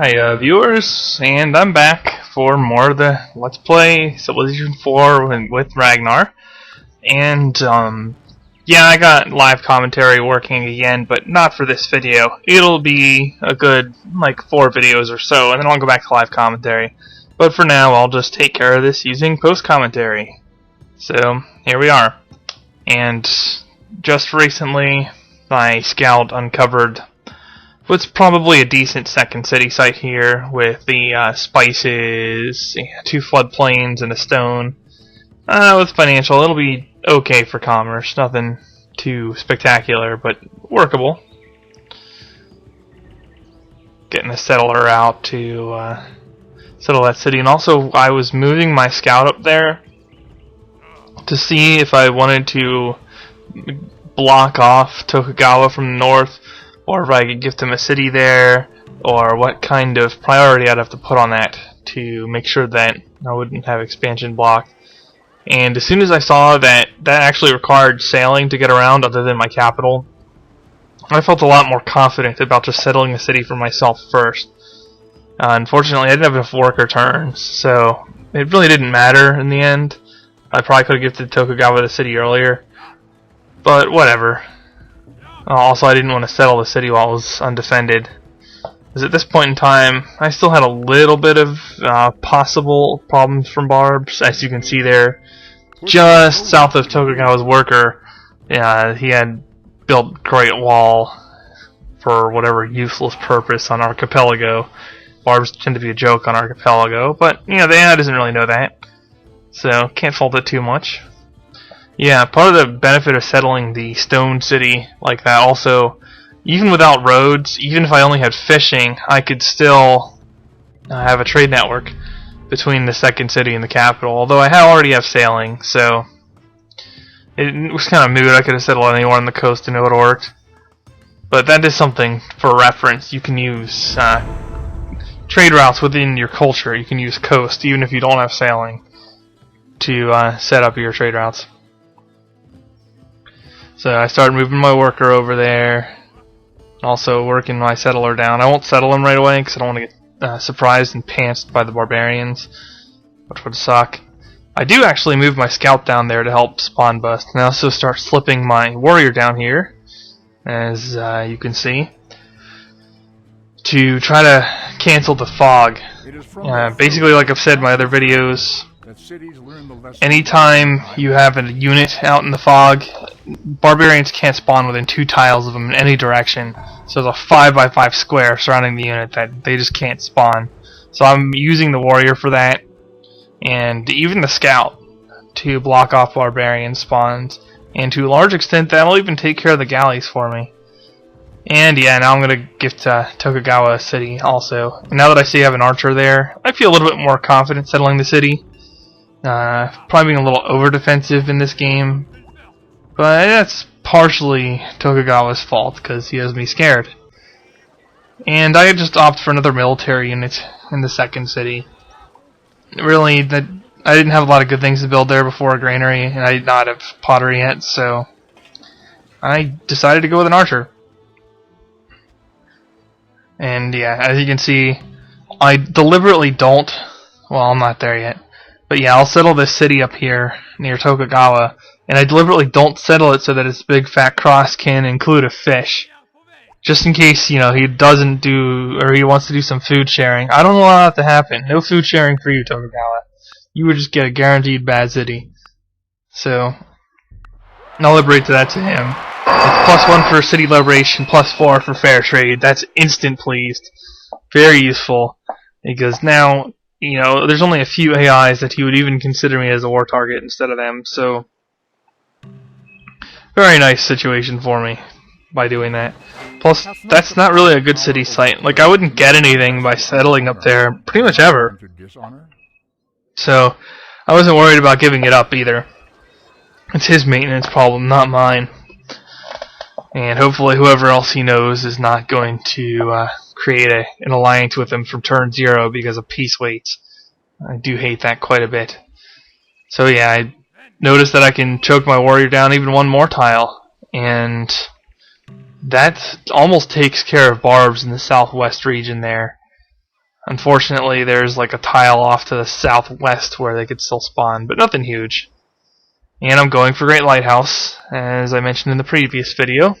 Hi viewers, and I'm back for more of the Let's Play Civilization 4 with Ragnar. And yeah, I got live commentary working again, but not for this video. It'll be a good, like, 4 videos or so, and then I'll go back to live commentary. But for now, I'll just take care of this using post-commentary. So, here we are. And just recently, my scout uncovered what's probably a decent second city site here, with the spices, 2 floodplains, and a stone. With financial, it'll be okay for commerce. Nothing too spectacular, but workable. Getting a settler out to settle that city. And also, I was moving my scout up there to see if I wanted to block off Tokugawa from the north, or if I could gift him a city there, or what kind of priority I'd have to put on that to make sure that I wouldn't have expansion blocked. And as soon as I saw that that actually required sailing to get around other than my capital, I felt a lot more confident about just settling the city for myself first. Unfortunately, I didn't have enough worker turns, so it really didn't matter in the end. I probably could have gifted Tokugawa the city earlier, but whatever. Also, I didn't want to settle the city while it was undefended, because at this point in time, I still had a little bit of possible problems from barbs. As you can see there, just south of Tokugawa's worker, he had built Great Wall for whatever useless purpose on Archipelago. Barbs tend to be a joke on Archipelago, but the AI doesn't really know that, so can't fault it too much. Yeah, part of the benefit of settling the stone city like that also, even without roads, even if I only had fishing, I could still have a trade network between the second city and the capital, although I already have sailing, so it was kind of moot. I could have settled anywhere on the coast and it would have worked. But that is something for reference. You can use trade routes within your culture. You can use coast, even if you don't have sailing, to set up your trade routes. So I started moving my worker over there, also working my settler down. I won't settle him right away because I don't want to get surprised and pantsed by the barbarians, which would suck. I do actually move my scout down there to help spawn bust, and I also start slipping my warrior down here, as you can see, to try to cancel the fog. Basically, like I've said in my other videos, anytime you have a unit out in the fog, barbarians can't spawn within 2 tiles of them in any direction. So there's a 5x5 square surrounding the unit that they just can't spawn. So I'm using the warrior for that, and even the scout, to block off barbarian spawns. And to a large extent, that'll even take care of the galleys for me. And yeah, now I'm going to gift Tokugawa a city also. And now that I see I have an archer there, I feel a little bit more confident settling the city. Probably being a little over-defensive in this game, but that's partially Tokugawa's fault because he has me scared. And I just opt for another military unit in the second city. Really, I didn't have a lot of good things to build there before a granary, and I did not have pottery yet, so I decided to go with an archer. And yeah, as you can see, I deliberately don't. Well, I'm not there yet. But yeah, I'll settle this city up here near Tokugawa, and I deliberately don't settle it so that its big fat cross can include a fish, just in case he doesn't do, or he wants to do some food sharing. I don't allow that to happen. No food sharing for you, Tokugawa. You would just get a guaranteed bad city. So I'll liberate that to him. It's +1 for city liberation, +4 for fair trade. That's instant pleased. Very useful, because now there's only a few AIs that he would even consider me as a war target instead of them, so very nice situation for me by doing that. Plus, that's not really a good city site. Like, I wouldn't get anything by settling up there pretty much ever. So, I wasn't worried about giving it up either. It's his maintenance problem, not mine. And hopefully whoever else he knows is not going to create an alliance with him from turn 0 because of peace waits. I do hate that quite a bit. So yeah, I noticed that I can choke my warrior down even 1 more tile, and that almost takes care of barbs in the southwest region there. Unfortunately, there's like a tile off to the southwest where they could still spawn, but nothing huge. And I'm going for Great Lighthouse, as I mentioned in the previous video.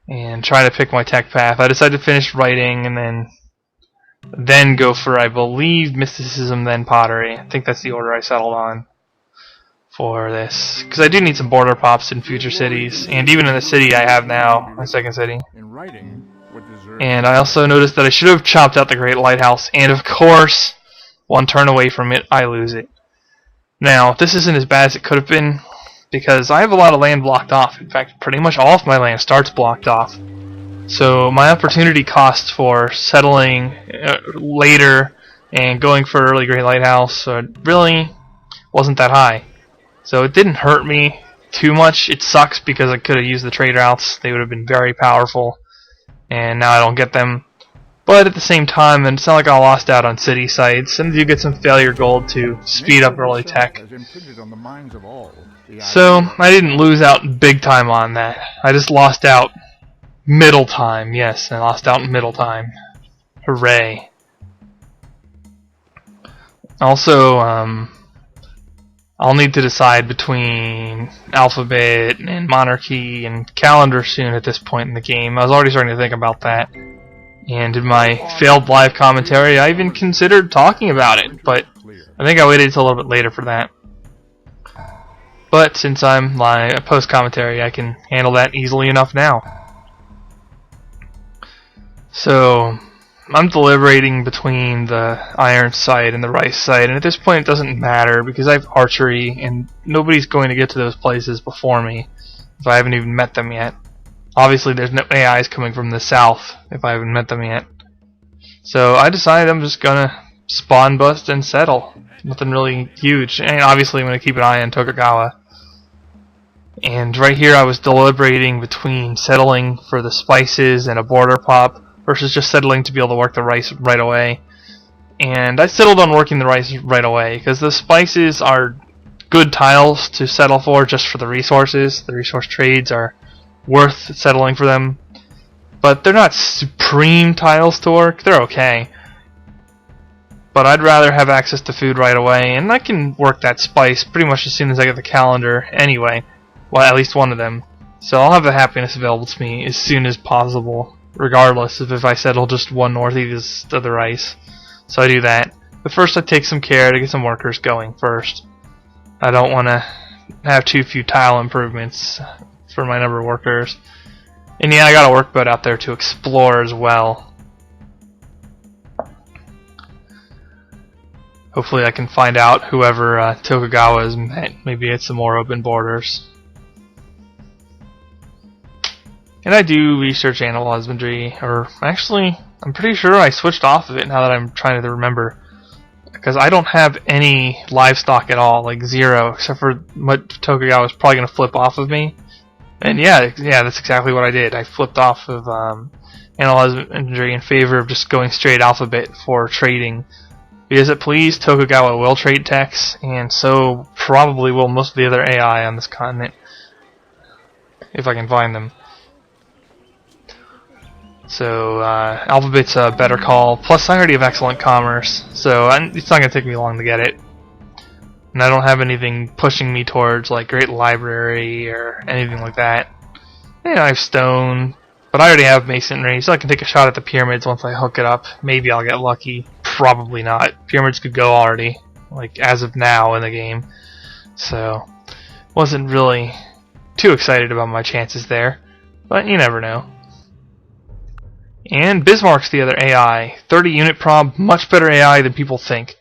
And try to pick my tech path. I decided to finish writing and then go for, I believe, mysticism, then pottery. I think that's the order I settled on for this. Because I do need some border pops in future cities, and even in the city I have now, my second city. And I also noticed that I should have chopped out the Great Lighthouse, and of course, one turn away from it, I lose it. Now, this isn't as bad as it could have been, because I have a lot of land blocked off. In fact, pretty much all of my land starts blocked off. So my opportunity cost for settling later and going for early Great Lighthouse really wasn't that high. So it didn't hurt me too much. It sucks because I could have used the trade routes. They would have been very powerful. And now I don't get them. But at the same time, it's not like I lost out on city sites, and you get some failure gold to speed up early tech. So I didn't lose out big time on that. I just lost out middle time. Yes, I lost out in middle time. Hooray. Also, I'll need to decide between Alphabet and Monarchy and Calendar soon at this point in the game. I was already starting to think about that. And in my failed live commentary, I even considered talking about it, but I think I waited until a little bit later for that. But since I'm live post-commentary, I can handle that easily enough now. So, I'm deliberating between the iron site and the rice site, and at this point it doesn't matter because I have archery, and nobody's going to get to those places before me if I haven't even met them yet. Obviously, there's no AIs coming from the south if I haven't met them yet. So I decided I'm just gonna spawn bust and settle. Nothing really huge. And obviously I'm gonna keep an eye on Tokugawa. And right here I was deliberating between settling for the spices and a border pop versus just settling to be able to work the rice right away. And I settled on working the rice right away because the spices are good tiles to settle for just for the resources. The resource trades are worth settling for them, but they're not supreme tiles to work. They're okay, but I'd rather have access to food right away, and I can work that spice pretty much as soon as I get the calendar anyway. Well, at least one of them. So I'll have the happiness available to me as soon as possible, regardless of if I settle just one northeast of the rice. So I do that. But first I take some care to get some workers going first. I don't want to have too few tile improvements for my number of workers. And yeah, I got a workboat out there to explore as well. Hopefully I can find out whoever Tokugawa has met. Maybe it's some more open borders. And I do research animal husbandry, or actually, I'm pretty sure I switched off of it now that I'm trying to remember. Because I don't have any livestock at all, like zero, except for what Tokugawa was probably going to flip off of me. And yeah, that's exactly what I did. I flipped off of animal husbandry in favor of just going straight alphabet for trading. Because it pleased, Tokugawa will trade techs, and so probably will most of the other AI on this continent. If I can find them. So, alphabet's a better call. Plus, I already have excellent commerce, so it's not going to take me long to get it. And I don't have anything pushing me towards like Great Library or anything like that. You know, I have stone, but I already have masonry, so I can take a shot at the pyramids once I hook it up. Maybe I'll get lucky. Probably not. Pyramids could go already, like as of now in the game. So, wasn't really too excited about my chances there, but you never know. And Bismarck's the other AI. 30 unit prob, much better AI than people think.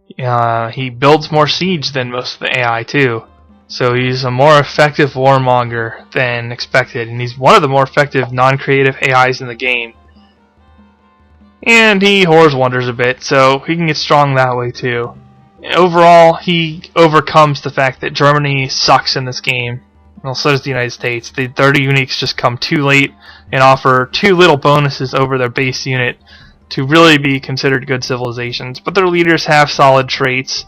He builds more siege than most of the AI too. So he's a more effective warmonger than expected, and he's one of the more effective non-creative AIs in the game. And he whores wonders a bit, so he can get strong that way too. Overall, he overcomes the fact that Germany sucks in this game. Well, so does the United States. The 30 uniques just come too late and offer too little bonuses over their base unit to really be considered good civilizations. But their leaders have solid traits,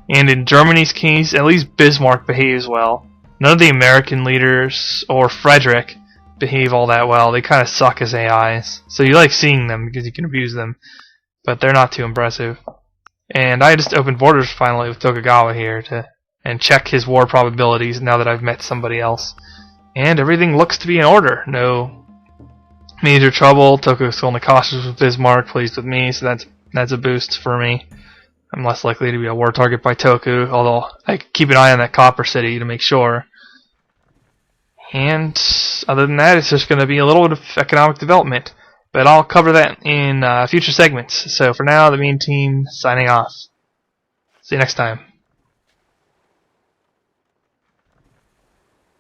and in Germany's case, at least Bismarck behaves well. None of the American leaders, or Frederick, behave all that well. They kind of suck as AIs. So you like seeing them because you can abuse them, but they're not too impressive. And I just opened borders finally with Tokugawa here and check his war probabilities now that I've met somebody else. And everything looks to be in order. No major trouble. Toku's still in the cautious with Bismarck, pleased with me, so that's a boost for me. I'm less likely to be a war target by Toku, although I keep an eye on that Copper City to make sure. And other than that, it's just going to be a little bit of economic development. But I'll cover that in future segments. So for now, the main team signing off. See you next time.